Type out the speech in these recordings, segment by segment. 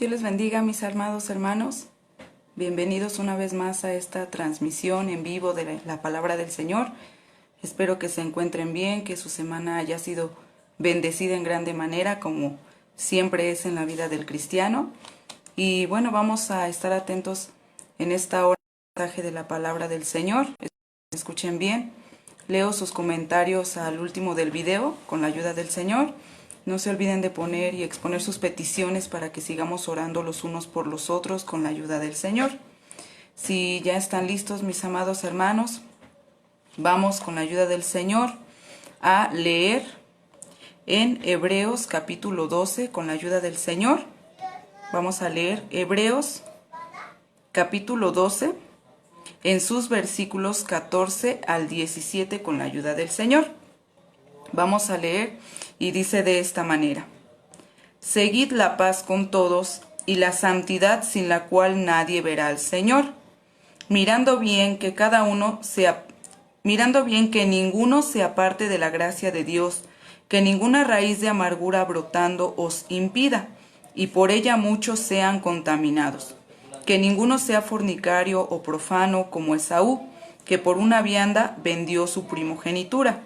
Dios les bendiga, mis amados hermanos. Bienvenidos una vez más a esta transmisión en vivo de la palabra del Señor. Espero que se encuentren bien, que su semana haya sido bendecida en grande manera, como siempre es en la vida del cristiano. Y bueno, vamos a estar atentos en esta hora al mensaje de la palabra del Señor. Escuchen bien. Leo sus comentarios al último del video con la ayuda del Señor. No se olviden de poner y exponer sus peticiones para que sigamos orando los unos por los otros con la ayuda del Señor. Si ya están listos, mis amados hermanos, vamos con la ayuda del Señor a leer en Hebreos capítulo 12 con la ayuda del Señor. Vamos a leer Hebreos capítulo 12 en sus versículos 14 al 17 con la ayuda del Señor. Vamos a leer y dice de esta manera: Seguid la paz con todos y la santidad sin la cual nadie verá al Señor, mirando bien que ninguno se aparte de la gracia de Dios, que ninguna raíz de amargura brotando os impida, y por ella muchos sean contaminados. Que ninguno sea fornicario o profano como Esaú, que por una vianda vendió su primogenitura.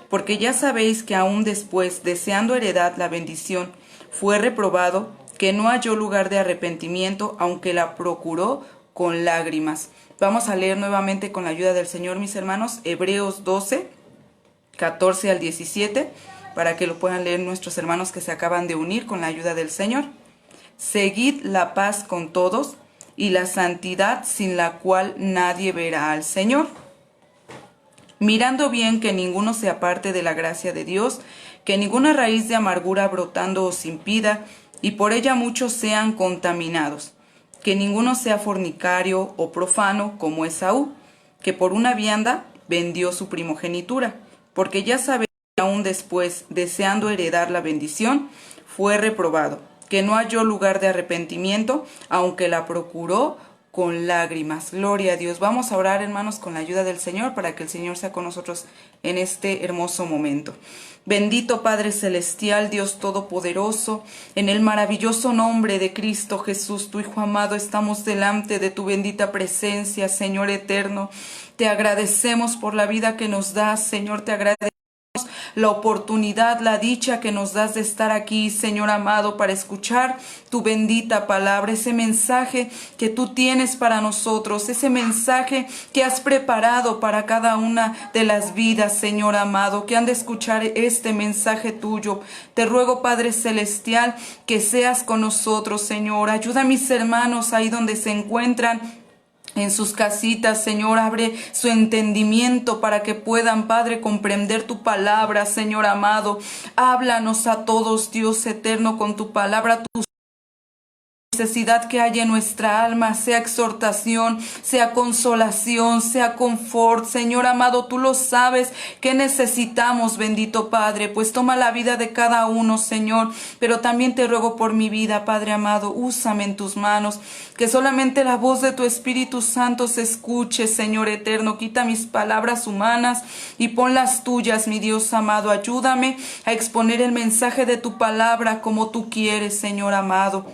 Porque ya sabéis que aún después, deseando heredad la bendición, fue reprobado, que no halló lugar de arrepentimiento, aunque la procuró con lágrimas. Vamos a leer nuevamente con la ayuda del Señor, mis hermanos, Hebreos 12, 14 al 17, para que lo puedan leer nuestros hermanos que se acaban de unir con la ayuda del Señor. Seguid la paz con todos y la santidad sin la cual nadie verá al Señor, mirando bien que ninguno se aparte de la gracia de Dios, que ninguna raíz de amargura brotando os impida, y por ella muchos sean contaminados. Que ninguno sea fornicario o profano como Esaú, que por una vianda vendió su primogenitura. Porque ya sabéis que aún después, deseando heredar la bendición, fue reprobado, que no halló lugar de arrepentimiento, aunque la procuró con lágrimas. Gloria a Dios. Vamos a orar, hermanos, con la ayuda del Señor para que el Señor sea con nosotros en este hermoso momento. Bendito Padre Celestial, Dios Todopoderoso, en el maravilloso nombre de Cristo Jesús, tu Hijo amado, estamos delante de tu bendita presencia, Señor eterno. Te agradecemos por la vida que nos das, Señor, te agradecemos la oportunidad, la dicha que nos das de estar aquí, Señor amado, para escuchar tu bendita palabra, ese mensaje que tú tienes para nosotros, ese mensaje que has preparado para cada una de las vidas, Señor amado, que han de escuchar este mensaje tuyo. Te ruego, Padre Celestial, que seas con nosotros, Señor. Ayuda a mis hermanos ahí donde se encuentran, en sus casitas, Señor, abre su entendimiento para que puedan, Padre, comprender tu palabra, Señor amado. Háblanos a todos, Dios eterno, con tu palabra, tu necesidad que haya en nuestra alma, sea exhortación, sea consolación, sea confort. Señor amado, tú lo sabes que necesitamos, bendito Padre, pues toma la vida de cada uno, Señor, pero también te ruego por mi vida, Padre amado, úsame en tus manos, que solamente la voz de tu Espíritu Santo se escuche, Señor eterno. Quita mis palabras humanas y pon las tuyas, mi Dios amado. Ayúdame a exponer el mensaje de tu palabra como tú quieres, Señor amado.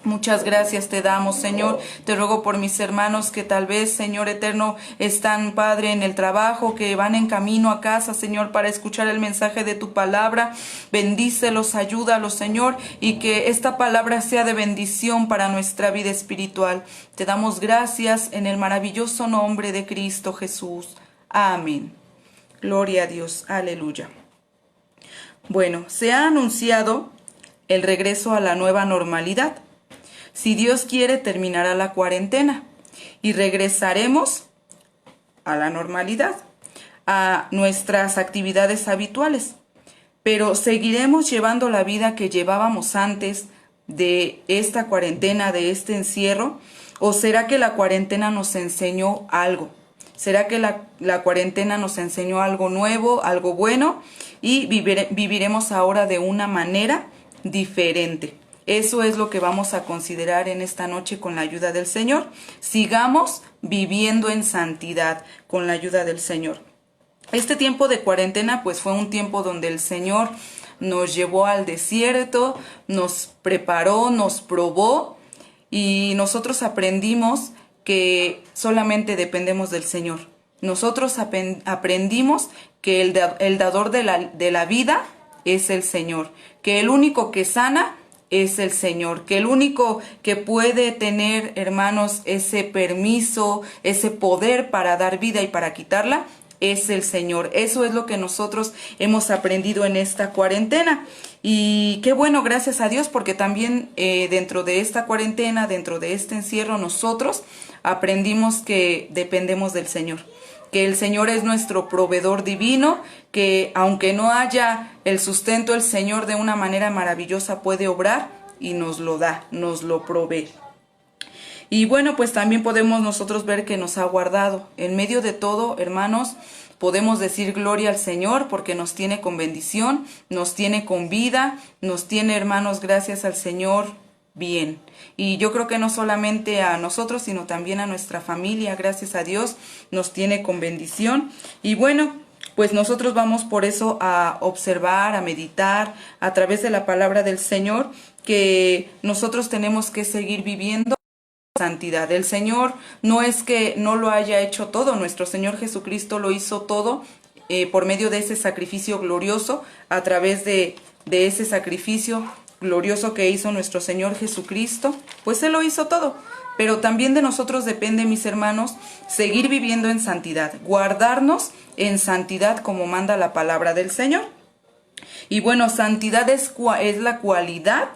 Muchas gracias te damos, Señor. Te ruego por mis hermanos que tal vez, Señor eterno, están, Padre, en el trabajo, que van en camino a casa, Señor, para escuchar el mensaje de tu palabra. Bendícelos, ayúdalos, Señor, y que esta palabra sea de bendición para nuestra vida espiritual. Te damos gracias en el maravilloso nombre de Cristo Jesús. Amén. Gloria a Dios. Aleluya. Bueno, se ha anunciado el regreso a la nueva normalidad. Si Dios quiere, terminará la cuarentena y regresaremos a la normalidad, a nuestras actividades habituales. Pero seguiremos llevando la vida que llevábamos antes de esta cuarentena, de este encierro. ¿O será que la cuarentena nos enseñó algo? ¿Será que la cuarentena nos enseñó algo nuevo, algo bueno? Y viviremos ahora de una manera diferente. Eso es lo que vamos a considerar en esta noche con la ayuda del Señor. Sigamos viviendo en santidad con la ayuda del Señor. Este tiempo de cuarentena pues fue un tiempo donde el Señor nos llevó al desierto, nos preparó, nos probó y nosotros aprendimos que solamente dependemos del Señor. Nosotros aprendimos que el dador de la vida es el Señor, que el único que sana es el Señor, que el único que puede tener, hermanos, ese permiso, ese poder para dar vida y para quitarla, es el Señor. Eso es lo que nosotros hemos aprendido en esta cuarentena. Y qué bueno, gracias a Dios, porque también dentro de esta cuarentena, dentro de este encierro, nosotros aprendimos que dependemos del Señor, que el Señor es nuestro proveedor divino, que aunque no haya el sustento, el Señor de una manera maravillosa puede obrar y nos lo da, nos lo provee. Y bueno, pues también podemos nosotros ver que nos ha guardado. En medio de todo, hermanos, podemos decir gloria al Señor porque nos tiene con bendición, nos tiene con vida, nos tiene, hermanos, gracias al Señor, bien. Y yo creo que no solamente a nosotros, sino también a nuestra familia, gracias a Dios, nos tiene con bendición. Y bueno, pues nosotros vamos por eso a observar, a meditar a través de la palabra del Señor, que nosotros tenemos que seguir viviendo santidad. El Señor no es que no lo haya hecho todo, nuestro Señor Jesucristo lo hizo todo por medio de ese sacrificio glorioso, a través de ese sacrificio glorioso que hizo nuestro Señor Jesucristo, pues Él lo hizo todo. Pero también de nosotros depende, mis hermanos, seguir viviendo en santidad, guardarnos en santidad como manda la palabra del Señor. Y bueno, santidad es la cualidad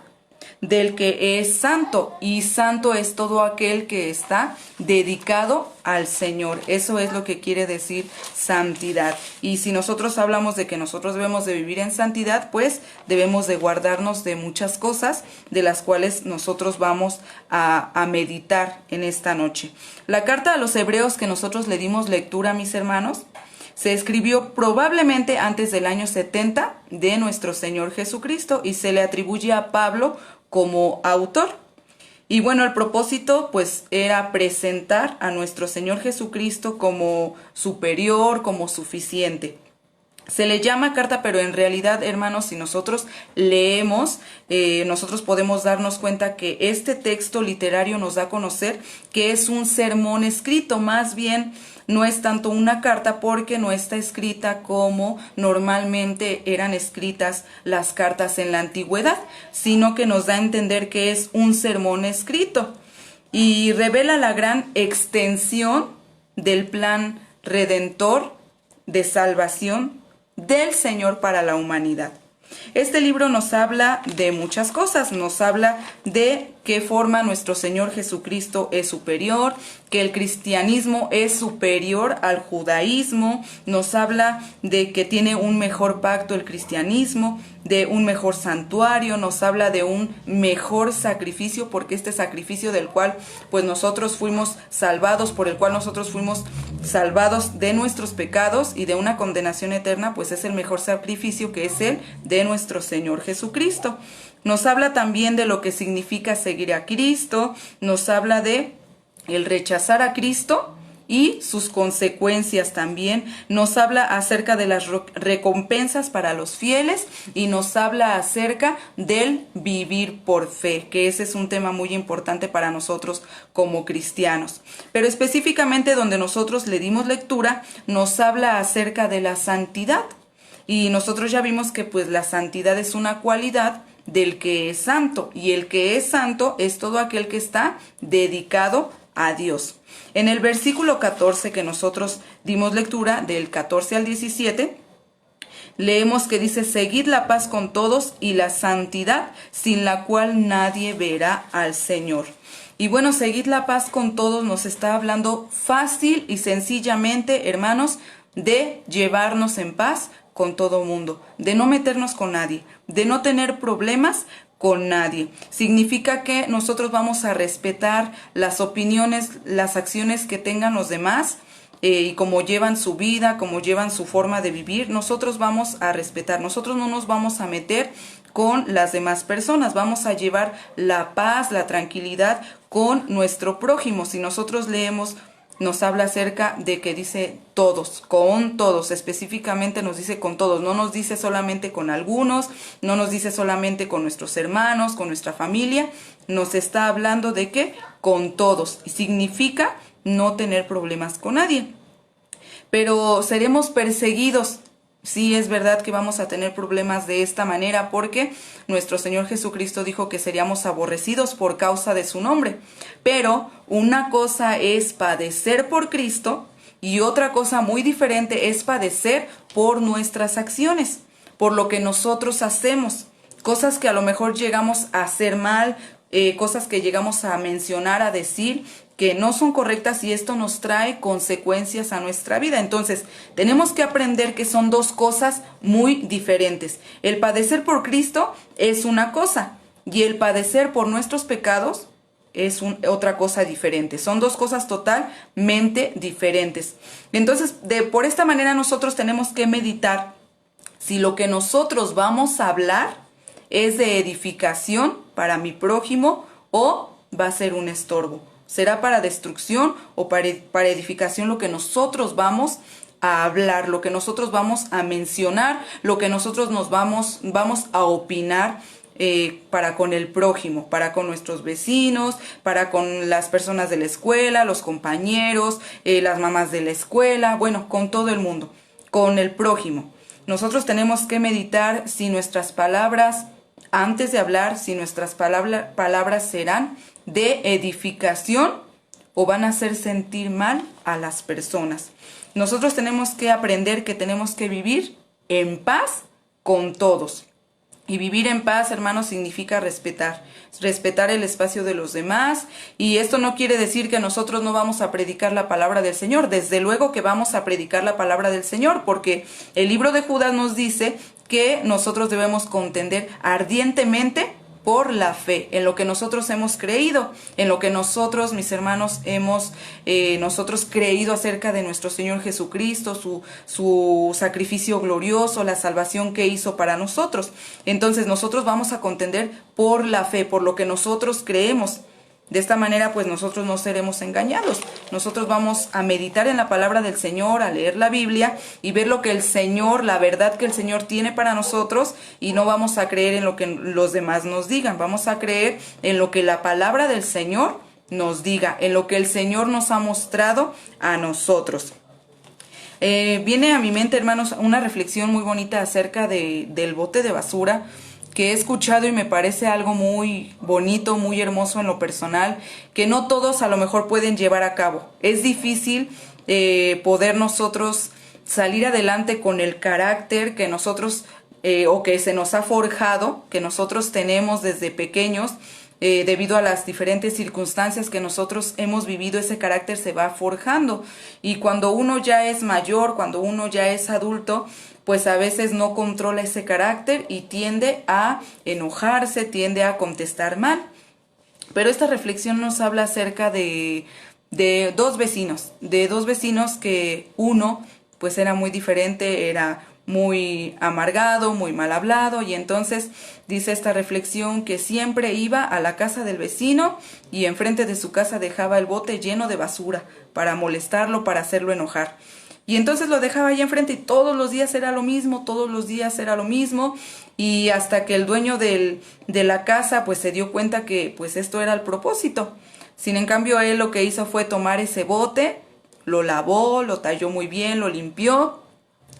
del que es santo, y santo es todo aquel que está dedicado al Señor. Eso es lo que quiere decir santidad. Y si nosotros hablamos de que nosotros debemos de vivir en santidad, pues debemos de guardarnos de muchas cosas de las cuales nosotros vamos a meditar en esta noche. La carta a los Hebreos que nosotros le dimos lectura, mis hermanos, se escribió probablemente antes del año 70 de nuestro Señor Jesucristo y se le atribuye a Pablo como autor. Y bueno, el propósito pues era presentar a nuestro Señor Jesucristo como superior, como suficiente. Se le llama carta, pero en realidad, hermanos, si nosotros leemos, nosotros podemos darnos cuenta que este texto literario nos da a conocer que es un sermón escrito. Más bien, no es tanto una carta porque no está escrita como normalmente eran escritas las cartas en la antigüedad, sino que nos da a entender que es un sermón escrito y revela la gran extensión del plan redentor de salvación del Señor para la humanidad. Este libro nos habla de muchas cosas, nos habla de qué forma nuestro Señor Jesucristo es superior, que el cristianismo es superior al judaísmo, nos habla de que tiene un mejor pacto el cristianismo, de un mejor santuario, nos habla de un mejor sacrificio, porque este sacrificio del cual pues nosotros fuimos salvados, por el cual nosotros fuimos salvados de nuestros pecados y de una condenación eterna, pues es el mejor sacrificio, que es el de nuestro Señor Jesucristo. Nos habla también de lo que significa seguir a Cristo, nos habla de el rechazar a Cristo y sus consecuencias también, nos habla acerca de las recompensas para los fieles y nos habla acerca del vivir por fe, que ese es un tema muy importante para nosotros como cristianos. Pero específicamente donde nosotros le dimos lectura, nos habla acerca de la santidad. Y nosotros ya vimos que pues la santidad es una cualidad del que es santo, y el que es santo es todo aquel que está dedicado a Dios. En el versículo 14 que nosotros dimos lectura, del 14 al 17, leemos que dice: seguid la paz con todos y la santidad, sin la cual nadie verá al Señor. Y bueno, seguid la paz con todos nos está hablando fácil y sencillamente, hermanos, de llevarnos en paz con todo mundo, de no meternos con nadie, de no tener problemas con nadie. Significa que nosotros vamos a respetar las opiniones, las acciones que tengan los demás, y cómo llevan su vida, cómo llevan su forma de vivir. Nosotros vamos a respetar, nosotros no nos vamos a meter con las demás personas, vamos a llevar la paz, la tranquilidad con nuestro prójimo. Si nosotros leemos nos habla acerca de que dice todos, con todos, específicamente nos dice con todos, no nos dice solamente con algunos, no nos dice solamente con nuestros hermanos, con nuestra familia, nos está hablando de que con todos, y significa no tener problemas con nadie. Pero seremos perseguidos. Sí, es verdad que vamos a tener problemas de esta manera porque nuestro Señor Jesucristo dijo que seríamos aborrecidos por causa de su nombre. Pero una cosa es padecer por Cristo y otra cosa muy diferente es padecer por nuestras acciones, por lo que nosotros hacemos. Cosas que a lo mejor llegamos a hacer mal, cosas que llegamos a mencionar, a decir, que no son correctas y esto nos trae consecuencias a nuestra vida. Entonces, tenemos que aprender que son dos cosas muy diferentes. El padecer por Cristo es una cosa y el padecer por nuestros pecados es otra cosa diferente. Son dos cosas totalmente diferentes. Entonces, por esta manera nosotros tenemos que meditar si lo que nosotros vamos a hablar es de edificación para mi prójimo o va a ser un estorbo. ¿Será para destrucción o para edificación lo que nosotros vamos a hablar, lo que nosotros vamos a mencionar, lo que nosotros nos vamos a opinar para con el prójimo, para con nuestros vecinos, para con las personas de la escuela, los compañeros, las mamás de la escuela, bueno, con todo el mundo, con el prójimo? Nosotros tenemos que meditar si nuestras palabras, antes de hablar, si nuestras palabras serán de edificación o van a hacer sentir mal a las personas. Nosotros tenemos que aprender que tenemos que vivir en paz con todos. Y vivir en paz, hermanos, significa respetar el espacio de los demás. Y esto no quiere decir que nosotros no vamos a predicar la palabra del Señor. Desde luego que vamos a predicar la palabra del Señor, porque el libro de Judas nos dice que nosotros debemos contender ardientemente por la fe, en lo que nosotros hemos creído, en lo que nosotros, mis hermanos, hemos nosotros creído acerca de nuestro Señor Jesucristo, su sacrificio glorioso, la salvación que hizo para nosotros. Entonces nosotros vamos a contender por la fe, por lo que nosotros creemos. De esta manera, pues nosotros no seremos engañados. Nosotros vamos a meditar en la palabra del Señor, a leer la Biblia y ver lo que el Señor, la verdad que el Señor tiene para nosotros, y no vamos a creer en lo que los demás nos digan. Vamos a creer en lo que la palabra del Señor nos diga, en lo que el Señor nos ha mostrado a nosotros. Viene a mi mente, hermanos, una reflexión muy bonita acerca del bote de basura, que he escuchado y me parece algo muy bonito, muy hermoso en lo personal, que no todos a lo mejor pueden llevar a cabo. Es difícil poder nosotros salir adelante con el carácter que nosotros o que se nos ha forjado, que nosotros tenemos desde pequeños. Debido a las diferentes circunstancias que nosotros hemos vivido, ese carácter se va forjando. Y cuando uno ya es mayor, cuando uno ya es adulto, pues a veces no controla ese carácter y tiende a enojarse, tiende a contestar mal. Pero esta reflexión nos habla acerca de dos vecinos, que uno pues era muy diferente, era muy amargado, muy mal hablado, y entonces dice esta reflexión que siempre iba a la casa del vecino y enfrente de su casa dejaba el bote lleno de basura para molestarlo, para hacerlo enojar. Y entonces lo dejaba ahí enfrente y todos los días era lo mismo, y hasta que el dueño de la casa pues se dio cuenta que pues esto era el propósito. Sin en cambio, él lo que hizo fue tomar ese bote, lo lavó, lo talló muy bien, lo limpió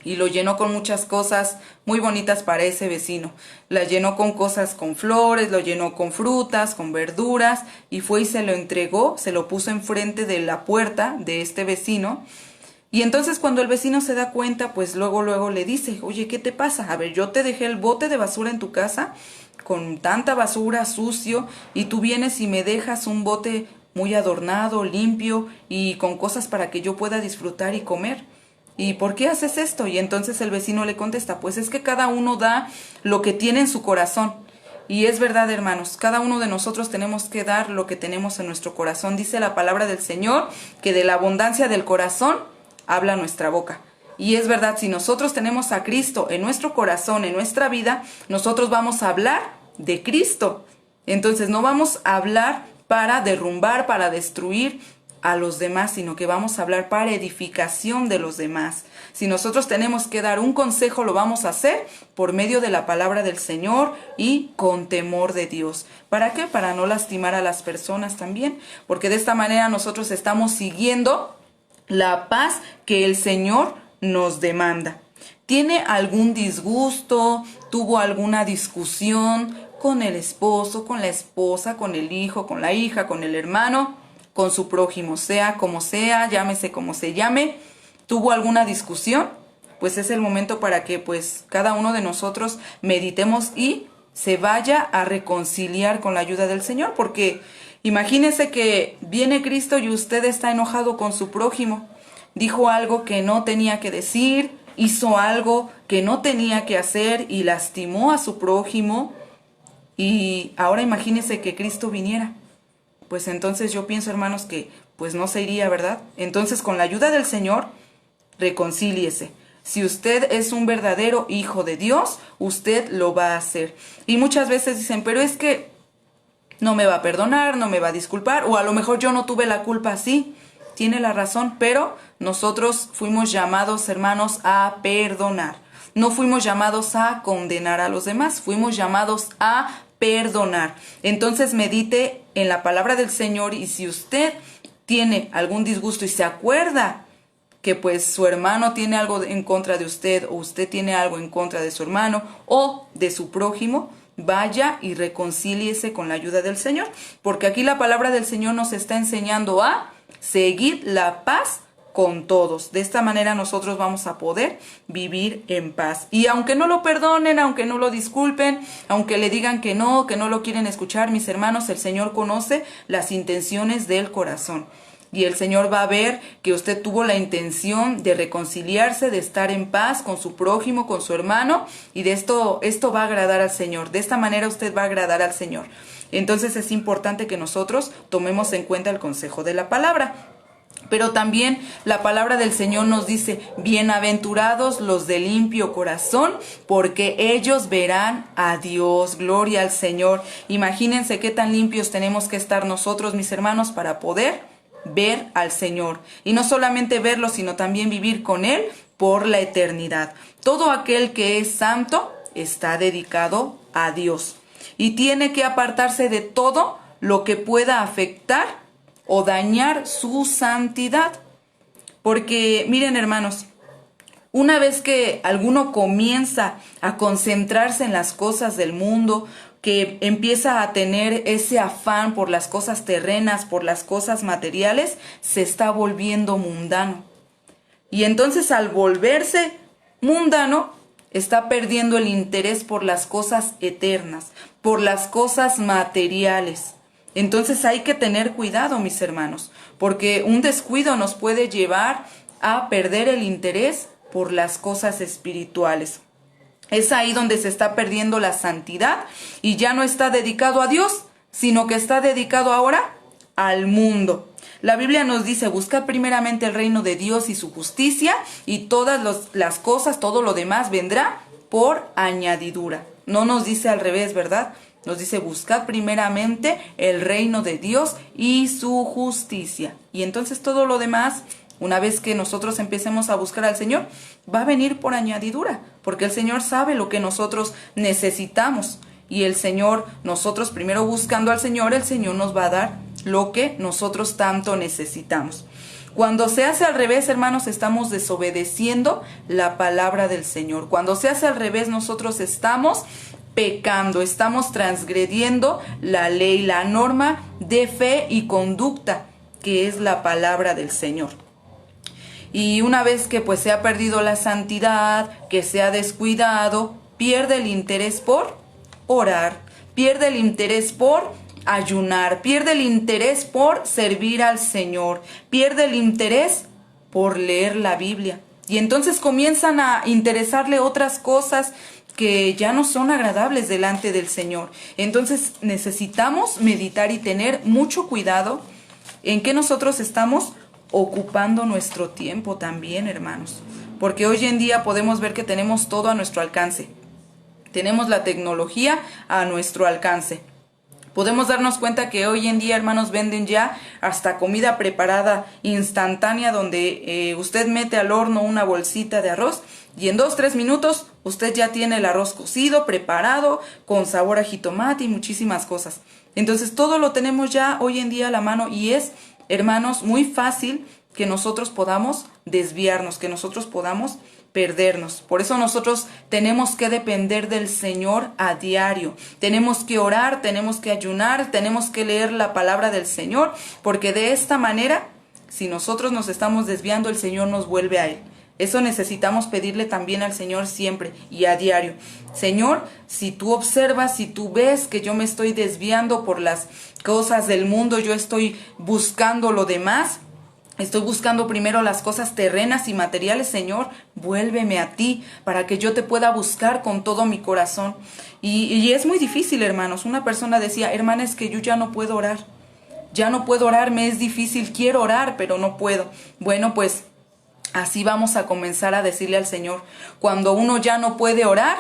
y lo llenó con muchas cosas muy bonitas para ese vecino. La llenó con cosas, con flores, lo llenó con frutas, con verduras, y fue y se lo entregó, se lo puso enfrente de la puerta de este vecino. Y entonces cuando el vecino se da cuenta, pues luego le dice: oye, ¿qué te pasa? A ver, yo te dejé el bote de basura en tu casa con tanta basura, sucio, y tú vienes y me dejas un bote muy adornado, limpio y con cosas para que yo pueda disfrutar y comer. ¿Y por qué haces esto? Y entonces el vecino le contesta: pues es que cada uno da lo que tiene en su corazón. Y es verdad, hermanos, cada uno de nosotros tenemos que dar lo que tenemos en nuestro corazón. Dice la palabra del Señor que de la abundancia del corazón habla nuestra boca. Y es verdad, si nosotros tenemos a Cristo en nuestro corazón, en nuestra vida, nosotros vamos a hablar de Cristo. Entonces no vamos a hablar para derrumbar, para destruir, a los demás, sino que vamos a hablar para edificación de los demás. Si nosotros tenemos que dar un consejo, lo vamos a hacer por medio de la palabra del Señor y con temor de Dios. ¿Para qué? Para no lastimar a las personas también, porque de esta manera nosotros estamos siguiendo la paz que el Señor nos demanda. ¿Tiene algún disgusto? ¿Tuvo alguna discusión con el esposo, con la esposa, con el hijo, con la hija, con el hermano, con su prójimo, sea como sea, llámese como se llame? ¿Tuvo alguna discusión? Pues es el momento para que pues cada uno de nosotros meditemos y se vaya a reconciliar con la ayuda del Señor, porque imagínese que viene Cristo y usted está enojado con su prójimo, dijo algo que no tenía que decir, hizo algo que no tenía que hacer y lastimó a su prójimo. Y ahora imagínese que Cristo viniera. Pues entonces yo pienso, hermanos, que pues no se iría, ¿verdad? Entonces, con la ayuda del Señor, reconcíliese. Si usted es un verdadero hijo de Dios, usted lo va a hacer. Y muchas veces dicen, pero es que no me va a perdonar, no me va a disculpar, o a lo mejor yo no tuve la culpa. Sí, tiene la razón, pero nosotros fuimos llamados, hermanos, a perdonar. No fuimos llamados a condenar a los demás, fuimos llamados a perdonar. Entonces medite en la palabra del Señor, y si usted tiene algún disgusto y se acuerda que pues su hermano tiene algo en contra de usted, o usted tiene algo en contra de su hermano o de su prójimo, vaya y reconcíliese con la ayuda del Señor, porque aquí la palabra del Señor nos está enseñando a seguir la paz con todos. De esta manera nosotros vamos a poder vivir en paz. Y aunque no lo perdonen, aunque no lo disculpen, aunque le digan que no lo quieren escuchar, mis hermanos, el Señor conoce las intenciones del corazón. Y el Señor va a ver que usted tuvo la intención de reconciliarse, de estar en paz con su prójimo, con su hermano, y de esto va a agradar al Señor. De esta manera usted va a agradar al Señor. Entonces es importante que nosotros tomemos en cuenta el consejo de la palabra. Pero también la palabra del Señor nos dice, bienaventurados los de limpio corazón, porque ellos verán a Dios. Gloria al Señor. Imagínense qué tan limpios tenemos que estar nosotros, mis hermanos, para poder ver al Señor. Y no solamente verlo, sino también vivir con Él por la eternidad. Todo aquel que es santo está dedicado a Dios y tiene que apartarse de todo lo que pueda afectar o dañar su santidad. Porque miren, hermanos, una vez que alguno comienza a concentrarse en las cosas del mundo, que empieza a tener ese afán por las cosas terrenas, por las cosas materiales, se está volviendo mundano. Y entonces, al volverse mundano, está perdiendo el interés por las cosas eternas, por las cosas materiales. Entonces hay que tener cuidado, mis hermanos, porque un descuido nos puede llevar a perder el interés por las cosas espirituales. Es ahí donde se está perdiendo la santidad y ya no está dedicado a Dios, sino que está dedicado ahora al mundo. La Biblia nos dice, buscad primeramente el reino de Dios y su justicia, y todas las cosas, todo lo demás vendrá por añadidura. No nos dice al revés, ¿verdad? Nos dice, buscad primeramente el reino de Dios y su justicia. Y entonces todo lo demás, una vez que nosotros empecemos a buscar al Señor, va a venir por añadidura, porque el Señor sabe lo que nosotros necesitamos. Y el Señor, nosotros primero buscando al Señor, el Señor nos va a dar lo que nosotros tanto necesitamos. Cuando se hace al revés, hermanos, estamos desobedeciendo la palabra del Señor. Cuando se hace al revés, nosotros estamos pecando, estamos transgrediendo la ley, la norma de fe y conducta, que es la palabra del Señor. Y una vez que pues se ha perdido la santidad, que se ha descuidado, pierde el interés por orar, pierde el interés por ayunar, pierde el interés por servir al Señor, pierde el interés por leer la Biblia. Y entonces comienzan a interesarle otras cosas que ya no son agradables delante del Señor. Entonces necesitamos meditar y tener mucho cuidado en que nosotros estamos ocupando nuestro tiempo también, hermanos. Porque hoy en día podemos ver que tenemos todo a nuestro alcance. Tenemos la tecnología a nuestro alcance. Podemos darnos cuenta que hoy en día, hermanos, venden ya hasta comida preparada instantánea donde usted mete al horno una bolsita de arroz y en 2-3 minutos usted ya tiene el arroz cocido, preparado, con sabor a jitomate y muchísimas cosas. Entonces todo lo tenemos ya hoy en día a la mano y es, hermanos, muy fácil que nosotros podamos desviarnos, que nosotros podamos perdernos. Por eso nosotros tenemos que depender del Señor a diario. Tenemos que orar, tenemos que ayunar, tenemos que leer la palabra del Señor, porque de esta manera, si nosotros nos estamos desviando, el Señor nos vuelve a Él. Eso necesitamos pedirle también al Señor siempre y a diario. Señor, si tú observas, si tú ves que yo me estoy desviando por las cosas del mundo, yo estoy buscando lo demás, estoy buscando primero las cosas terrenas y materiales, Señor, vuélveme a ti para que yo te pueda buscar con todo mi corazón. Y es muy difícil, hermanos. Una persona decía, hermana, es que yo ya no puedo orar. Ya no puedo orar, me es difícil, quiero orar, pero no puedo. Bueno, pues así vamos a comenzar a decirle al Señor. Cuando uno ya no puede orar,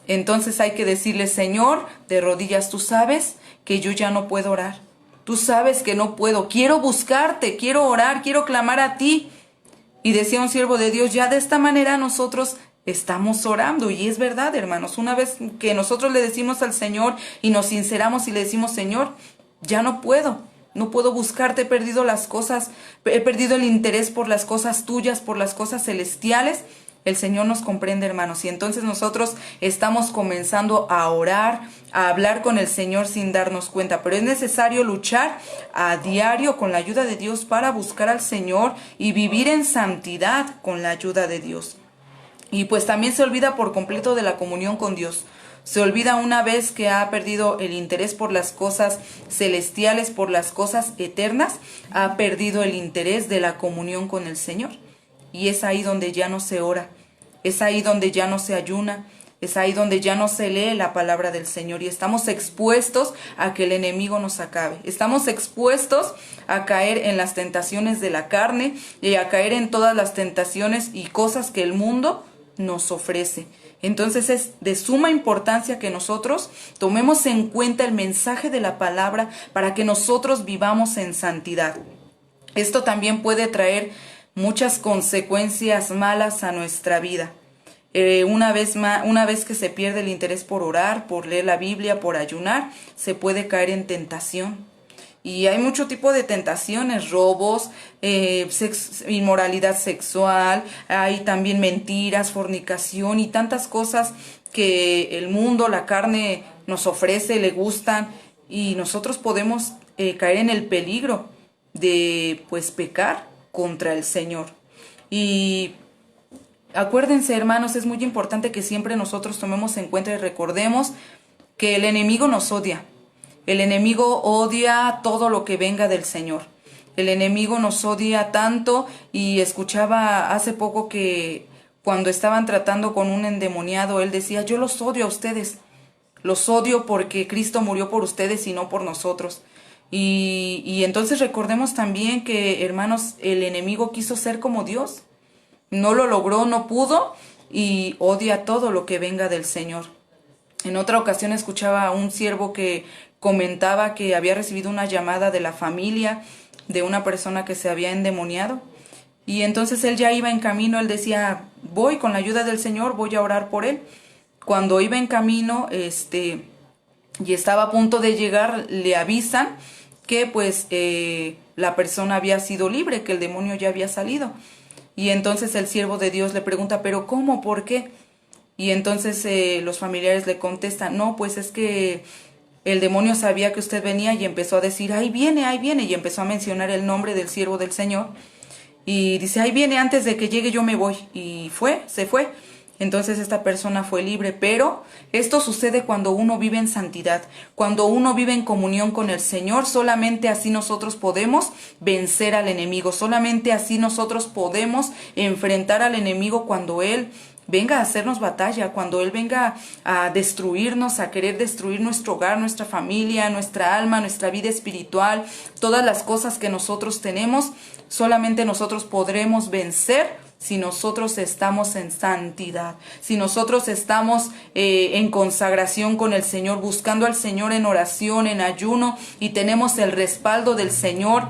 entonces hay que decirle, Señor, de rodillas, tú sabes que yo ya no puedo orar. Tú sabes que no puedo, quiero buscarte, quiero orar, quiero clamar a ti. Y decía un siervo de Dios, ya de esta manera nosotros estamos orando. Y es verdad, hermanos, una vez que nosotros le decimos al Señor y nos sinceramos y le decimos, Señor, ya no puedo buscarte, he perdido las cosas, he perdido el interés por las cosas tuyas, por las cosas celestiales. El Señor nos comprende, hermanos, y entonces nosotros estamos comenzando a orar, a hablar con el Señor sin darnos cuenta, pero es necesario luchar a diario con la ayuda de Dios para buscar al Señor y vivir en santidad con la ayuda de Dios. Y pues también se olvida por completo de la comunión con Dios. Se olvida una vez que ha perdido el interés por las cosas celestiales, por las cosas eternas, ha perdido el interés de la comunión con el Señor. Y es ahí donde ya no se ora, es ahí donde ya no se ayuna, es ahí donde ya no se lee la palabra del Señor y estamos expuestos a que el enemigo nos acabe. Estamos expuestos a caer en las tentaciones de la carne y a caer en todas las tentaciones y cosas que el mundo nos ofrece. Entonces es de suma importancia que nosotros tomemos en cuenta el mensaje de la palabra para que nosotros vivamos en santidad. Esto también puede traer muchas consecuencias malas a nuestra vida. Una vez que se pierde el interés por orar, por leer la Biblia, por ayunar, se puede caer en tentación. Y hay mucho tipo de tentaciones, robos, inmoralidad sexual, hay también mentiras, fornicación y tantas cosas que el mundo, la carne nos ofrece, le gustan, y nosotros podemos caer en el peligro de pues pecar contra el Señor. Y acuérdense, hermanos, es muy importante que siempre nosotros tomemos en cuenta y recordemos que el enemigo nos odia. El enemigo odia todo lo que venga del Señor. El enemigo nos odia tanto, y escuchaba hace poco que cuando estaban tratando con un endemoniado, él decía, yo los odio a ustedes. Los odio porque Cristo murió por ustedes y no por nosotros. Y entonces recordemos también que, hermanos, el enemigo quiso ser como Dios. No lo logró, no pudo, y odia todo lo que venga del Señor. En otra ocasión escuchaba a un siervo que comentaba que había recibido una llamada de la familia de una persona que se había endemoniado. Y entonces él ya iba en camino, él decía, voy con la ayuda del Señor, voy a orar por él. Cuando iba en camino, y estaba a punto de llegar, le avisan que pues la persona había sido libre, que el demonio ya había salido. Y entonces el siervo de Dios le pregunta, ¿pero cómo? ¿Por qué? Y entonces los familiares le contestan, no, pues es que el demonio sabía que usted venía y empezó a decir, ahí viene, y empezó a mencionar el nombre del siervo del Señor. Y dice, ahí viene, antes de que llegue yo me voy. Y se fue. Entonces esta persona fue libre, pero esto sucede cuando uno vive en santidad, cuando uno vive en comunión con el Señor. Solamente así nosotros podemos vencer al enemigo, solamente así nosotros podemos enfrentar al enemigo cuando Él venga a hacernos batalla, cuando Él venga a destruirnos, a querer destruir nuestro hogar, nuestra familia, nuestra alma, nuestra vida espiritual, todas las cosas que nosotros tenemos. Solamente nosotros podremos vencer si nosotros estamos en santidad, si nosotros estamos en consagración con el Señor, buscando al Señor en oración, en ayuno, y tenemos el respaldo del Señor.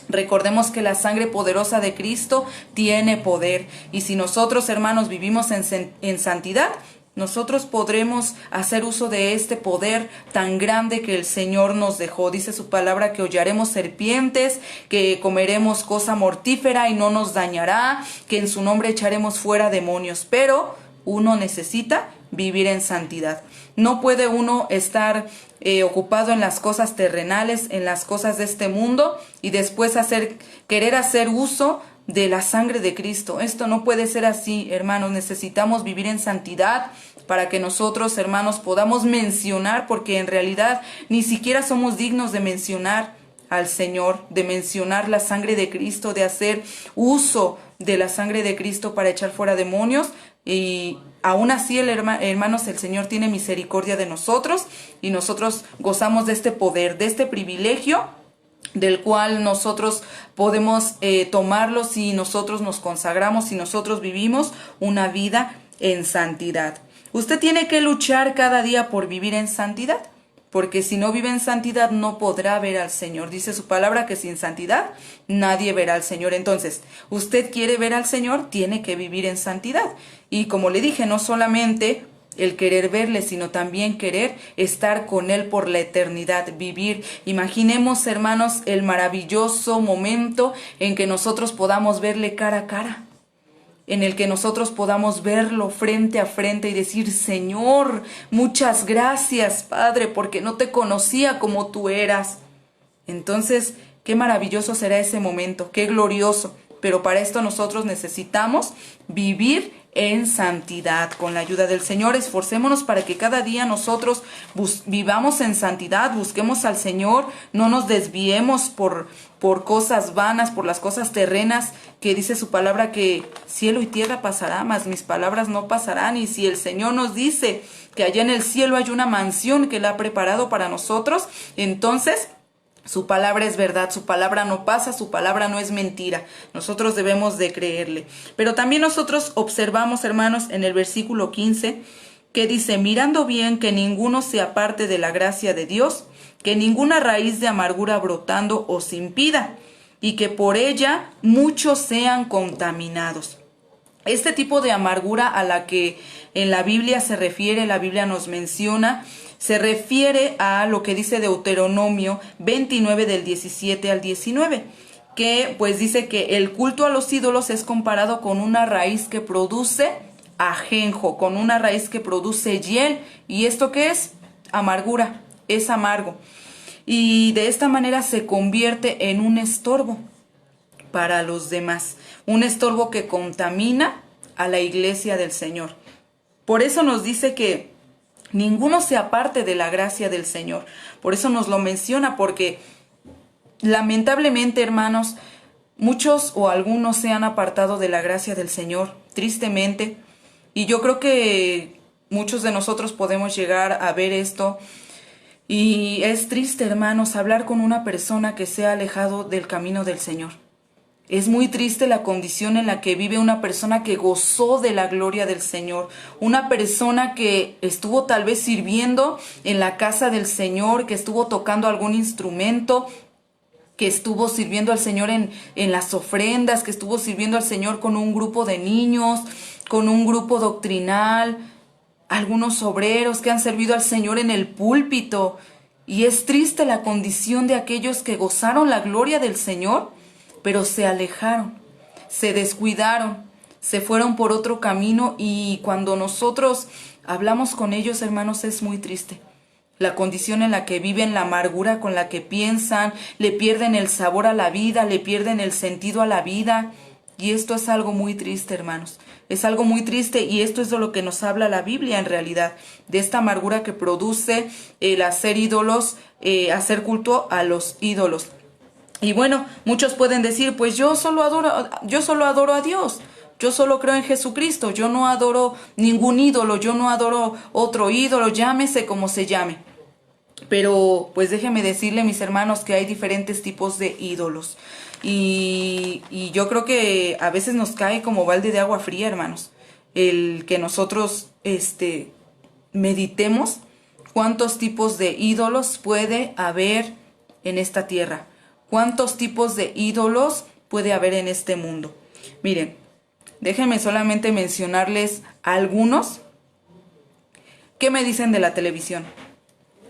Recordemos que la sangre poderosa de Cristo tiene poder, y si nosotros, hermanos, vivimos en santidad, nosotros podremos hacer uso de este poder tan grande que el Señor nos dejó. Dice su palabra que hollaremos serpientes, que comeremos cosa mortífera y no nos dañará, que en su nombre echaremos fuera demonios. Pero uno necesita vivir en santidad. No puede uno estar ocupado en las cosas terrenales, en las cosas de este mundo, y después querer hacer uso de la sangre de Cristo. Esto no puede ser así, hermanos. Necesitamos vivir en santidad para que nosotros, hermanos, podamos mencionar, porque en realidad ni siquiera somos dignos de mencionar al Señor, de mencionar la sangre de Cristo, de hacer uso de la sangre de Cristo para echar fuera demonios. Y aún así, hermanos, el Señor tiene misericordia de nosotros, y nosotros gozamos de este poder, de este privilegio, del cual nosotros podemos tomarlo si nosotros nos consagramos, si nosotros vivimos una vida en santidad. Usted tiene que luchar cada día por vivir en santidad, porque si no vive en santidad no podrá ver al Señor. Dice su palabra que sin santidad nadie verá al Señor. Entonces, usted quiere ver al Señor, tiene que vivir en santidad. Y como le dije, no solamente el querer verle, sino también querer estar con Él por la eternidad, vivir. Imaginemos, hermanos, el maravilloso momento en que nosotros podamos verle cara a cara, en el que nosotros podamos verlo frente a frente y decir: Señor, muchas gracias, Padre, porque no te conocía como tú eras. Entonces, qué maravilloso será ese momento, qué glorioso. Pero para esto nosotros necesitamos vivir en santidad. Con la ayuda del Señor, esforcémonos para que cada día nosotros vivamos en santidad, busquemos al Señor, no nos desviemos por cosas vanas, por las cosas terrenas, que dice su palabra que cielo y tierra pasará, mas mis palabras no pasarán. Y si el Señor nos dice que allá en el cielo hay una mansión que Él ha preparado para nosotros, entonces su palabra es verdad, su palabra no pasa, su palabra no es mentira. Nosotros debemos de creerle. Pero también nosotros observamos, hermanos, en el versículo 15, que dice: mirando bien que ninguno se aparte de la gracia de Dios, que ninguna raíz de amargura brotando os impida, y que por ella muchos sean contaminados. Este tipo de amargura a la que en la Biblia se refiere, la Biblia nos menciona, se refiere a lo que dice Deuteronomio 29 del 17 al 19, que pues dice que el culto a los ídolos es comparado con una raíz que produce ajenjo, con una raíz que produce hiel. ¿Y esto qué es? Amargura, es amargo. Y de esta manera se convierte en un estorbo para los demás, un estorbo que contamina a la iglesia del Señor. Por eso nos dice que ninguno se aparte de la gracia del Señor. Por eso nos lo menciona, porque lamentablemente, hermanos, muchos o algunos se han apartado de la gracia del Señor, tristemente. Y yo creo que muchos de nosotros podemos llegar a ver esto. Y es triste, hermanos, hablar con una persona que se ha alejado del camino del Señor. Es muy triste la condición en la que vive una persona que gozó de la gloria del Señor, una persona que estuvo tal vez sirviendo en la casa del Señor, que estuvo tocando algún instrumento, que estuvo sirviendo al Señor en las ofrendas, que estuvo sirviendo al Señor con un grupo de niños, con un grupo doctrinal, algunos obreros que han servido al Señor en el púlpito. Y es triste la condición de aquellos que gozaron la gloria del Señor, pero se alejaron, se descuidaron, se fueron por otro camino. Y cuando nosotros hablamos con ellos, hermanos, es muy triste la condición en la que viven, la amargura con la que piensan, le pierden el sabor a la vida, le pierden el sentido a la vida. Y esto es algo muy triste, hermanos. Es algo muy triste, y esto es de lo que nos habla la Biblia en realidad, de esta amargura que produce el hacer ídolos, hacer culto a los ídolos. Y bueno, muchos pueden decir: pues yo solo adoro a Dios, yo solo creo en Jesucristo, yo no adoro ningún ídolo, yo no adoro otro ídolo, llámese como se llame. Pero pues déjeme decirle, mis hermanos, que hay diferentes tipos de ídolos. Y yo creo que a veces nos cae como balde de agua fría, hermanos, el que nosotros meditemos cuántos tipos de ídolos puede haber en esta tierra, cuántos tipos de ídolos puede haber en este mundo. Miren, déjenme solamente mencionarles algunos. ¿Qué me dicen de la televisión?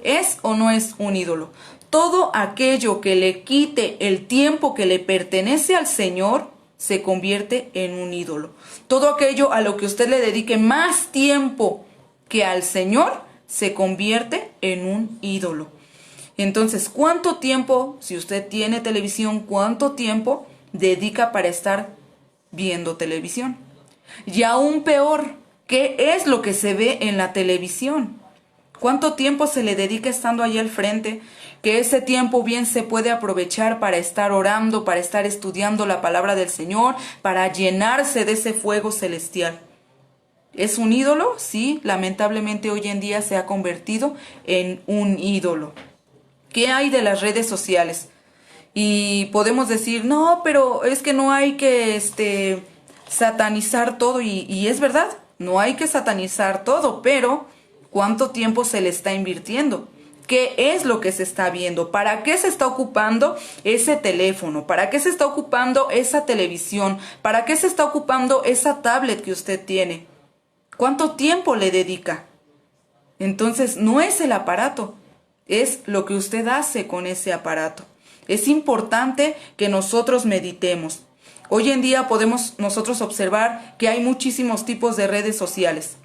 ¿Es o no es un ídolo? Todo aquello que le quite el tiempo que le pertenece al Señor se convierte en un ídolo. Todo aquello a lo que usted le dedique más tiempo que al Señor se convierte en un ídolo. Entonces, ¿cuánto tiempo, si usted tiene televisión, cuánto tiempo dedica para estar viendo televisión? Y aún peor, ¿qué es lo que se ve en la televisión? ¿Cuánto tiempo se le dedica estando ahí al frente? Que ese tiempo bien se puede aprovechar para estar orando, para estar estudiando la palabra del Señor, para llenarse de ese fuego celestial. ¿Es un ídolo? Sí, lamentablemente hoy en día se ha convertido en un ídolo. ¿Qué hay de las redes sociales? Y podemos decir, no, pero es que no hay que satanizar todo. Y es verdad, no hay que satanizar todo, pero ¿cuánto tiempo se le está invirtiendo? ¿Qué es lo que se está viendo? ¿Para qué se está ocupando ese teléfono? ¿Para qué se está ocupando esa televisión? ¿Para qué se está ocupando esa tablet que usted tiene? ¿Cuánto tiempo le dedica? Entonces, no es el aparato, es lo que usted hace con ese aparato. Es importante que nosotros meditemos. Hoy en día podemos nosotros observar que hay muchísimos tipos de redes sociales.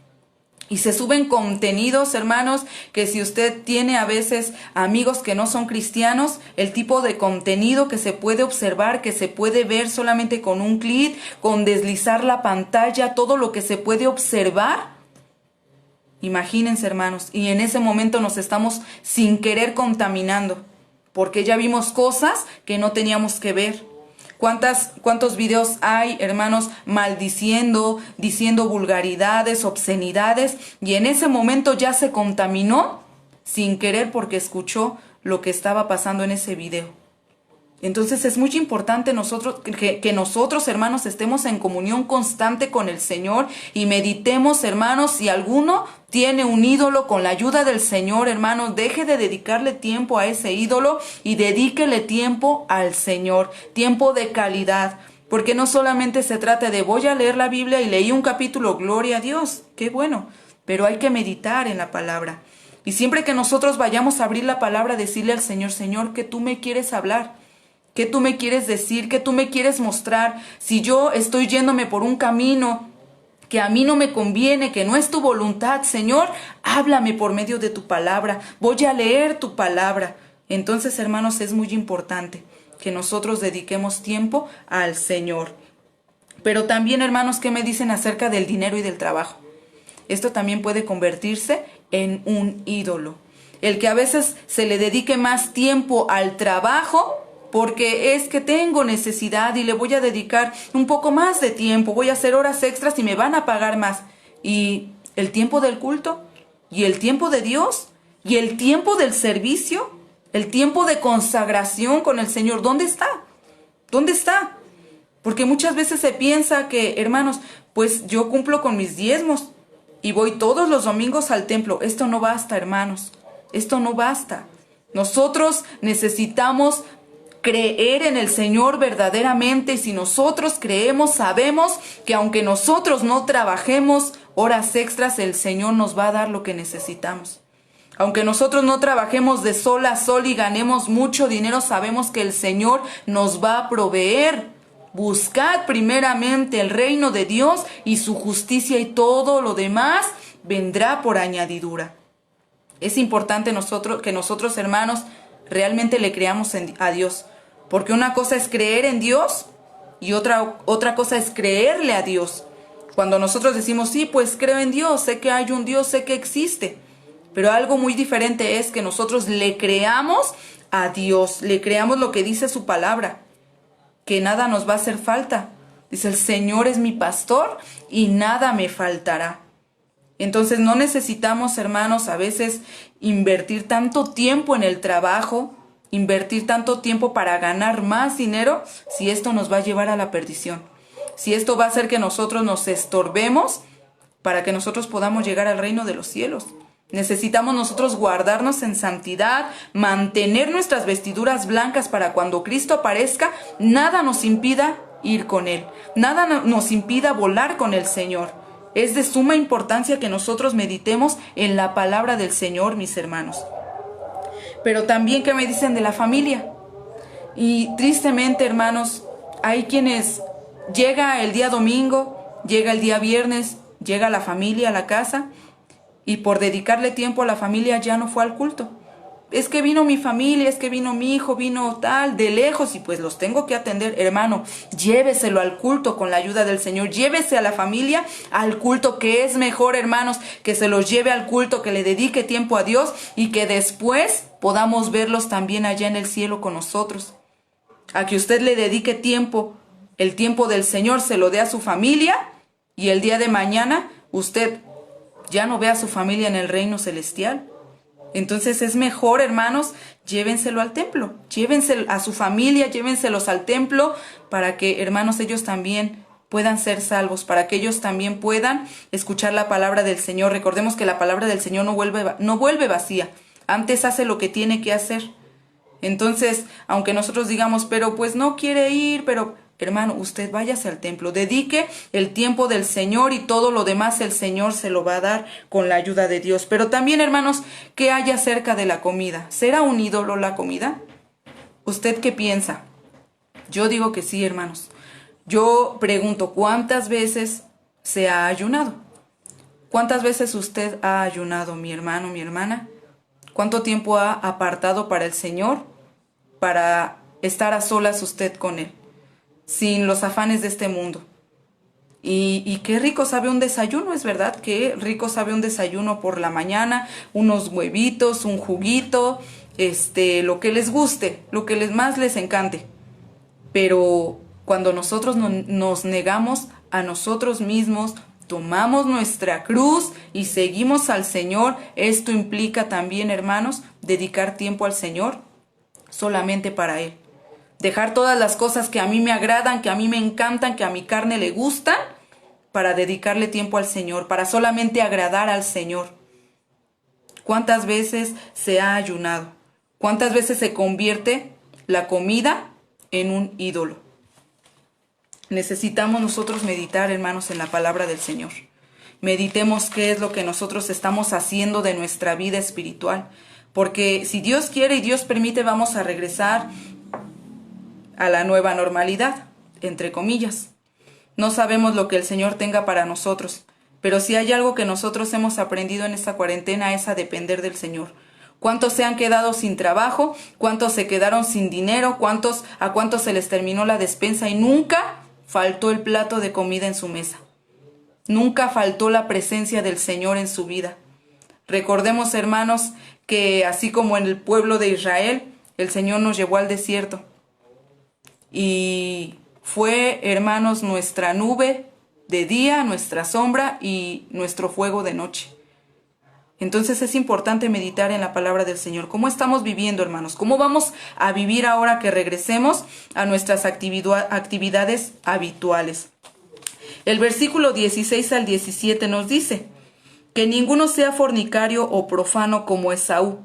Y se suben contenidos, hermanos, que si usted tiene a veces amigos que no son cristianos, el tipo de contenido que se puede observar, que se puede ver solamente con un clic, con deslizar la pantalla, todo lo que se puede observar. Imagínense, hermanos, y en ese momento nos estamos sin querer contaminando, porque ya vimos cosas que no teníamos que ver. ¿Cuántos videos hay, hermanos, maldiciendo, diciendo vulgaridades, obscenidades? Y en ese momento ya se contaminó sin querer porque escuchó lo que estaba pasando en ese video. Entonces es muy importante que nosotros, hermanos, estemos en comunión constante con el Señor y meditemos, hermanos, si alguno tiene un ídolo, con la ayuda del Señor, hermanos, deje de dedicarle tiempo a ese ídolo y dedíquele tiempo al Señor, tiempo de calidad. Porque no solamente se trata de voy a leer la Biblia y leí un capítulo, gloria a Dios, qué bueno, pero hay que meditar en la palabra. Y siempre que nosotros vayamos a abrir la palabra, decirle al Señor, Señor, ¿qué tú me quieres hablar? ¿Qué tú me quieres decir? ¿Qué tú me quieres mostrar? Si yo estoy yéndome por un camino que a mí no me conviene, que no es tu voluntad, Señor, háblame por medio de tu palabra. Voy a leer tu palabra. Entonces, hermanos, es muy importante que nosotros dediquemos tiempo al Señor. Pero también, hermanos, ¿qué me dicen acerca del dinero y del trabajo? Esto también puede convertirse en un ídolo. El que a veces se le dedique más tiempo al trabajo porque es que tengo necesidad y le voy a dedicar un poco más de tiempo, voy a hacer horas extras y me van a pagar más. Y el tiempo del culto, y el tiempo de Dios, y el tiempo del servicio, el tiempo de consagración con el Señor, ¿dónde está? ¿Dónde está? Porque muchas veces se piensa que, hermanos, pues yo cumplo con mis diezmos y voy todos los domingos al templo. Esto no basta, hermanos, esto no basta. Nosotros necesitamos creer en el Señor verdaderamente, y si nosotros creemos, sabemos que aunque nosotros no trabajemos horas extras, el Señor nos va a dar lo que necesitamos. Aunque nosotros no trabajemos de sol a sol y ganemos mucho dinero, sabemos que el Señor nos va a proveer. Buscad primeramente el reino de Dios y su justicia, y todo lo demás vendrá por añadidura. Es importante que nosotros, hermanos, realmente le creamos a Dios. Porque una cosa es creer en Dios y otra cosa es creerle a Dios. Cuando nosotros decimos, sí, pues creo en Dios, sé que hay un Dios, sé que existe. Pero algo muy diferente es que nosotros le creamos a Dios, le creamos lo que dice su palabra, que nada nos va a hacer falta. Dice, el Señor es mi pastor y nada me faltará. Entonces no necesitamos, hermanos, a veces invertir tanto tiempo en el trabajo, invertir tanto tiempo para ganar más dinero, si esto nos va a llevar a la perdición. Si esto va a hacer que nosotros nos estorbemos para que nosotros podamos llegar al reino de los cielos. Necesitamos nosotros guardarnos en santidad, mantener nuestras vestiduras blancas para cuando Cristo aparezca, nada nos impida ir con Él, nada nos impida volar con el Señor. Es de suma importancia que nosotros meditemos en la palabra del Señor, mis hermanos. Pero también, ¿qué me dicen de la familia? Y tristemente, hermanos, hay quienes llega el día domingo, llega el día viernes, llega la familia a la casa y por dedicarle tiempo a la familia ya no fue al culto. Es que vino mi familia, es que vino mi hijo, vino tal, de lejos y pues los tengo que atender. Hermano, lléveselo al culto con la ayuda del Señor. Llévese a la familia al culto, que es mejor, hermanos, que se los lleve al culto, que le dedique tiempo a Dios y que después podamos verlos también allá en el cielo con nosotros. A que usted le dedique tiempo, el tiempo del Señor se lo dé a su familia y el día de mañana usted ya no ve a su familia en el reino celestial. Entonces es mejor, hermanos, llévenselo al templo, llévenselo a su familia, llévenselos al templo para que, hermanos, ellos también puedan ser salvos, para que ellos también puedan escuchar la palabra del Señor. Recordemos que la palabra del Señor no vuelve vacía, antes hace lo que tiene que hacer. Entonces, aunque nosotros digamos, pero pues no quiere ir, pero hermano, usted váyase al templo, dedique el tiempo del Señor y todo lo demás el Señor se lo va a dar con la ayuda de Dios. Pero también, hermanos, ¿qué hay acerca de la comida? ¿Será un ídolo la comida? ¿Usted qué piensa? Yo digo que sí, hermanos. Yo pregunto, ¿cuántas veces se ha ayunado? ¿Cuántas veces usted ha ayunado, mi hermano, mi hermana? ¿Cuánto tiempo ha apartado para el Señor, para estar a solas usted con Él, sin los afanes de este mundo? Y qué rico sabe un desayuno, es verdad, qué rico sabe un desayuno por la mañana, unos huevitos, un juguito, lo que les guste, lo que más les encante. Pero cuando nosotros nos negamos a nosotros mismos, tomamos nuestra cruz y seguimos al Señor, esto implica también, hermanos, dedicar tiempo al Señor solamente para Él. Dejar todas las cosas que a mí me agradan, que a mí me encantan, que a mi carne le gustan, para dedicarle tiempo al Señor, para solamente agradar al Señor. ¿Cuántas veces se ha ayunado? ¿Cuántas veces se convierte la comida en un ídolo? Necesitamos nosotros meditar, hermanos, en la palabra del Señor. Meditemos qué es lo que nosotros estamos haciendo de nuestra vida espiritual. Porque si Dios quiere y Dios permite, vamos a regresar a la nueva normalidad, entre comillas. No sabemos lo que el Señor tenga para nosotros, pero si hay algo que nosotros hemos aprendido en esta cuarentena es a depender del Señor. ¿Cuántos se han quedado sin trabajo? ¿Cuántos se quedaron sin dinero? ¿A cuántos se les terminó la despensa y nunca faltó el plato de comida en su mesa? Nunca faltó la presencia del Señor en su vida. Recordemos, hermanos, que así como en el pueblo de Israel, el Señor nos llevó al desierto. Y fue, hermanos, nuestra nube de día, nuestra sombra y nuestro fuego de noche. Entonces es importante meditar en la palabra del Señor. ¿Cómo estamos viviendo, hermanos? ¿Cómo vamos a vivir ahora que regresemos a nuestras actividades habituales? El versículo 16 al 17 nos dice: que ninguno sea fornicario o profano como Esaú,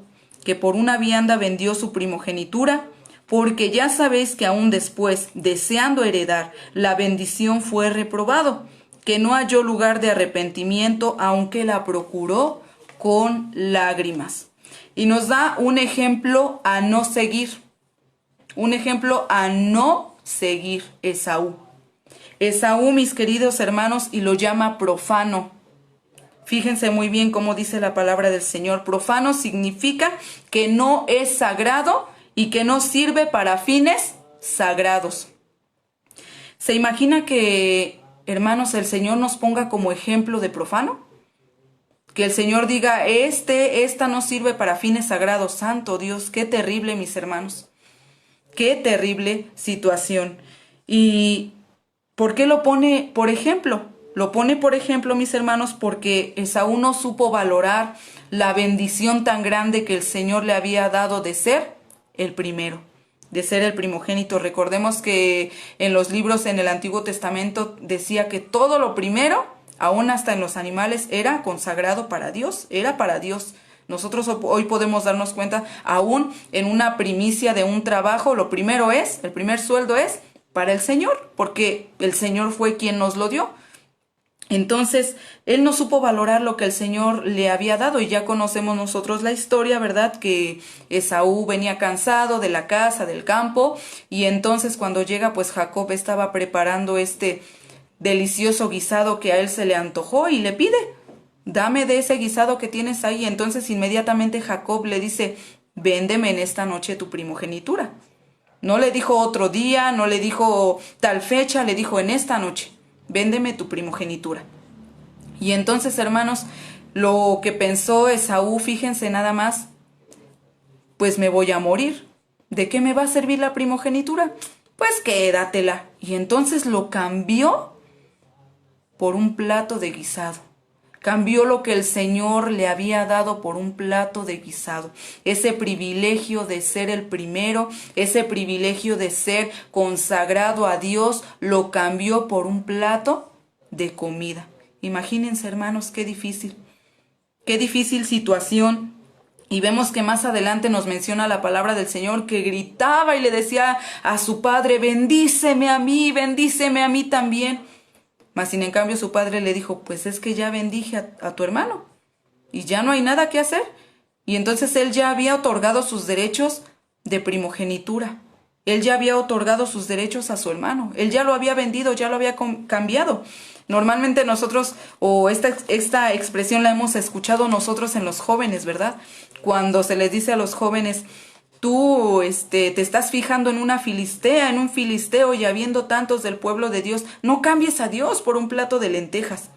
que por una vianda vendió su primogenitura, porque ya sabéis que aún después, deseando heredar, la bendición fue reprobado, que no halló lugar de arrepentimiento, aunque la procuró con lágrimas. Y nos da un ejemplo a no seguir. Un ejemplo a no seguir Esaú. Esaú, mis queridos hermanos, y lo llama profano. Fíjense muy bien cómo dice la palabra del Señor. Profano significa que no es sagrado y que no sirve para fines sagrados. ¿Se imagina que, hermanos, el Señor nos ponga como ejemplo de profano? Que el Señor diga, esta no sirve para fines sagrados. Santo Dios, qué terrible, mis hermanos. Qué terrible situación. ¿Y por qué lo pone por ejemplo? Lo pone, por ejemplo, mis hermanos, porque Esaú no supo valorar la bendición tan grande que el Señor le había dado de ser el primero, de ser el primogénito. Recordemos que en los libros en el Antiguo Testamento decía que todo lo primero, aún hasta en los animales, era consagrado para Dios, era para Dios. Nosotros hoy podemos darnos cuenta, aún en una primicia de un trabajo, el primer sueldo es para el Señor, porque el Señor fue quien nos lo dio. Entonces, él no supo valorar lo que el Señor le había dado, y ya conocemos nosotros la historia, ¿verdad? Que Esaú venía cansado de la casa, del campo, y entonces cuando llega, pues Jacob estaba preparando este delicioso guisado que a él se le antojó y le pide, dame de ese guisado que tienes ahí. Entonces inmediatamente Jacob le dice, véndeme en esta noche tu primogenitura. No le dijo otro día, no le dijo tal fecha, le dijo en esta noche, véndeme tu primogenitura. Y entonces, hermanos, lo que pensó Esaú, fíjense nada más, pues me voy a morir. ¿De qué me va a servir la primogenitura? Pues quédatela. Y entonces lo cambió por un plato de guisado. Cambió lo que el Señor le había dado por un plato de guisado. Ese privilegio de ser el primero, ese privilegio de ser consagrado a Dios, lo cambió por un plato de comida. Imagínense, hermanos, qué difícil situación. Y vemos que más adelante nos menciona la palabra del Señor, que gritaba y le decía a su padre, bendíceme a mí también. Mas sin en cambio su padre le dijo, pues es que ya bendije a tu hermano y ya no hay nada que hacer. Y entonces él ya había otorgado sus derechos de primogenitura. Él ya había otorgado sus derechos a su hermano. Él ya lo había vendido, ya lo había cambiado. Normalmente nosotros, o esta expresión la hemos escuchado nosotros en los jóvenes, ¿verdad? Cuando se les dice a los jóvenes, tú te estás fijando en una filistea, en un filisteo, y habiendo tantos del pueblo de Dios, no cambies a Dios por un plato de lentejas.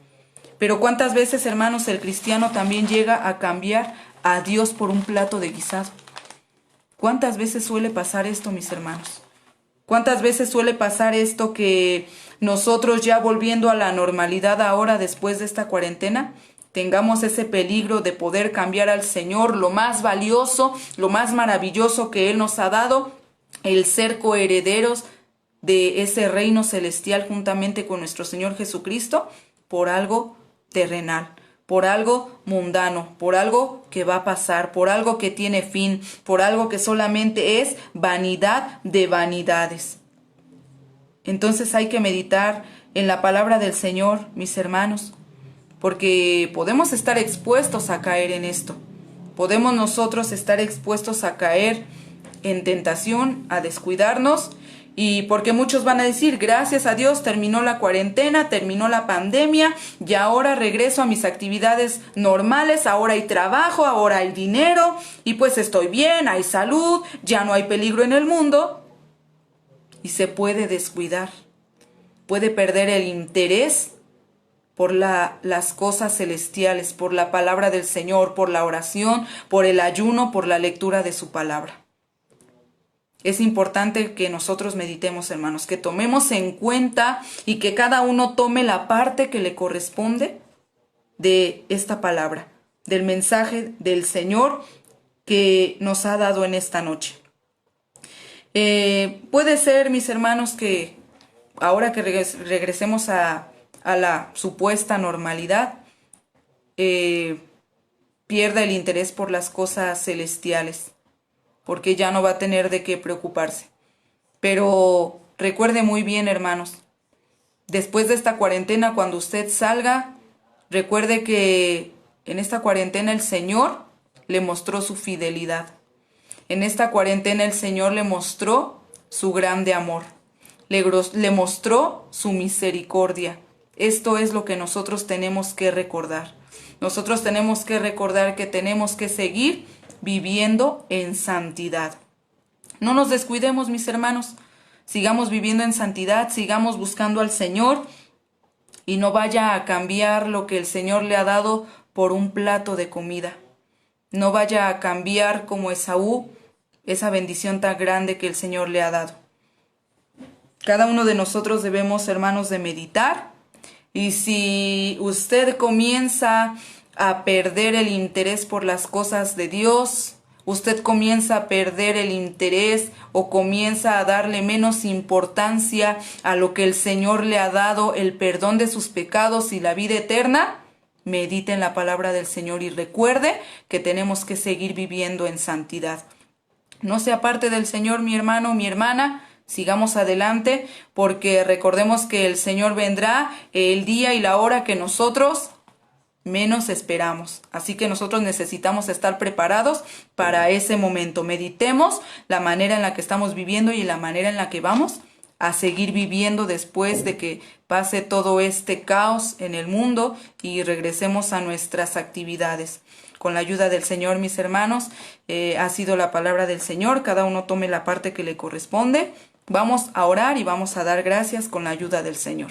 Pero ¿cuántas veces, hermanos, el cristiano también llega a cambiar a Dios por un plato de guisado? ¿Cuántas veces suele pasar esto, mis hermanos? ¿Cuántas veces suele pasar esto, que nosotros ya volviendo a la normalidad ahora después de esta cuarentena, tengamos ese peligro de poder cambiar al Señor, lo más valioso, lo más maravilloso que Él nos ha dado, el ser coherederos de ese reino celestial juntamente con nuestro Señor Jesucristo, por algo terrenal, por algo mundano, por algo que va a pasar, por algo que tiene fin, por algo que solamente es vanidad de vanidades? Entonces hay que meditar en la palabra del Señor, mis hermanos, porque podemos estar expuestos a caer en esto. Podemos nosotros estar expuestos a caer en tentación, a descuidarnos, y porque muchos van a decir, gracias a Dios terminó la cuarentena, terminó la pandemia, y ahora regreso a mis actividades normales, ahora hay trabajo, ahora hay dinero, y pues estoy bien, hay salud, ya no hay peligro en el mundo. Y se puede descuidar, puede perder el interés por las cosas celestiales, por la palabra del Señor, por la oración, por el ayuno, por la lectura de su palabra. Es importante que nosotros meditemos, hermanos, que tomemos en cuenta y que cada uno tome la parte que le corresponde de esta palabra, del mensaje del Señor que nos ha dado en esta noche. Puede ser, mis hermanos, que ahora que regresemos a la supuesta normalidad, pierda el interés por las cosas celestiales, porque ya no va a tener de qué preocuparse. Pero recuerde muy bien, hermanos, después de esta cuarentena, cuando usted salga, recuerde que en esta cuarentena el Señor le mostró su fidelidad. En esta cuarentena el Señor le mostró su grande amor, le mostró su misericordia. Esto es lo que nosotros tenemos que recordar. Nosotros tenemos que recordar que tenemos que seguir viviendo en santidad. No nos descuidemos, mis hermanos. Sigamos viviendo en santidad, sigamos buscando al Señor, y no vaya a cambiar lo que el Señor le ha dado por un plato de comida. No vaya a cambiar como Esaú esa bendición tan grande que el Señor le ha dado. Cada uno de nosotros debemos, hermanos, de meditar Y si usted comienza a perder el interés por las cosas de Dios, usted comienza a perder el interés o comienza a darle menos importancia a lo que el Señor le ha dado, el perdón de sus pecados y la vida eterna, medite en la palabra del Señor y recuerde que tenemos que seguir viviendo en santidad. No se aparte del Señor, mi hermano, mi hermana. Sigamos adelante, porque recordemos que el Señor vendrá el día y la hora que nosotros menos esperamos. Así que nosotros necesitamos estar preparados para ese momento. Meditemos la manera en la que estamos viviendo y la manera en la que vamos a seguir viviendo después de que pase todo este caos en el mundo y regresemos a nuestras actividades. Con la ayuda del Señor, mis hermanos, ha sido la palabra del Señor. Cada uno tome la parte que le corresponde. Vamos a orar y vamos a dar gracias con la ayuda del Señor.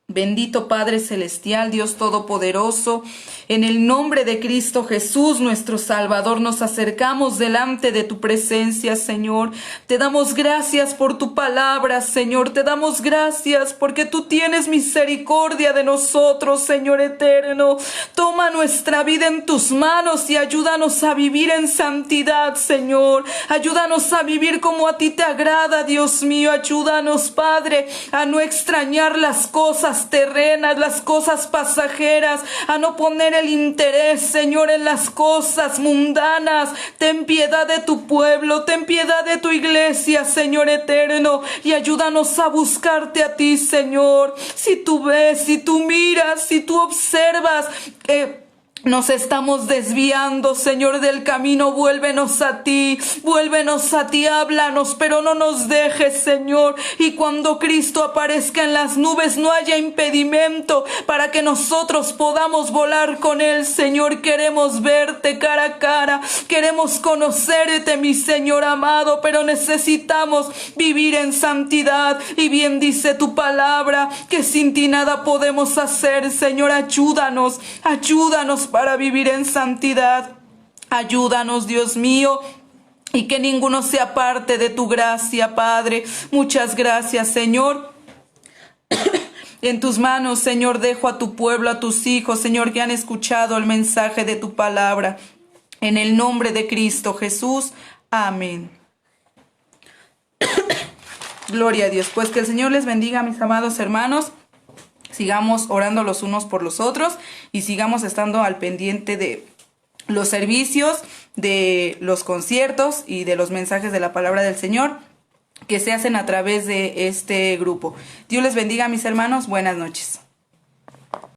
Bendito Padre Celestial, Dios Todopoderoso, en el nombre de Cristo Jesús, nuestro Salvador, nos acercamos delante de tu presencia, Señor. Te damos gracias por tu palabra, Señor. Te damos gracias porque tú tienes misericordia de nosotros, Señor eterno. Toma nuestra vida en tus manos y ayúdanos a vivir en santidad, Señor. Ayúdanos a vivir como a ti te agrada, Dios mío. Ayúdanos, Padre, a no extrañar las cosas terrenas, las cosas pasajeras, a no poner el interés, Señor, en las cosas mundanas. Ten piedad de tu pueblo, ten piedad de tu iglesia, Señor eterno, y ayúdanos a buscarte a ti, Señor. Si tú ves, si tú miras, si tú observas nos estamos desviando, Señor, del camino, vuélvenos a ti, háblanos, pero no nos dejes, Señor. Y cuando Cristo aparezca en las nubes, no haya impedimento para que nosotros podamos volar con Él, Señor. Queremos verte cara a cara, queremos conocerte, mi Señor amado, pero necesitamos vivir en santidad. Y bien dice tu palabra, que sin ti nada podemos hacer, Señor. Ayúdanos para vivir en santidad. Ayúdanos, Dios mío, y que ninguno se aparte de tu gracia, Padre. Muchas gracias, Señor. En tus manos, Señor, dejo a tu pueblo, a tus hijos, Señor, que han escuchado el mensaje de tu palabra. En el nombre de Cristo Jesús. Amén. Gloria a Dios. Pues que el Señor les bendiga, mis amados hermanos. Sigamos orando los unos por los otros y sigamos estando al pendiente de los servicios, de los conciertos y de los mensajes de la palabra del Señor que se hacen a través de este grupo. Dios les bendiga, mis hermanos. Buenas noches.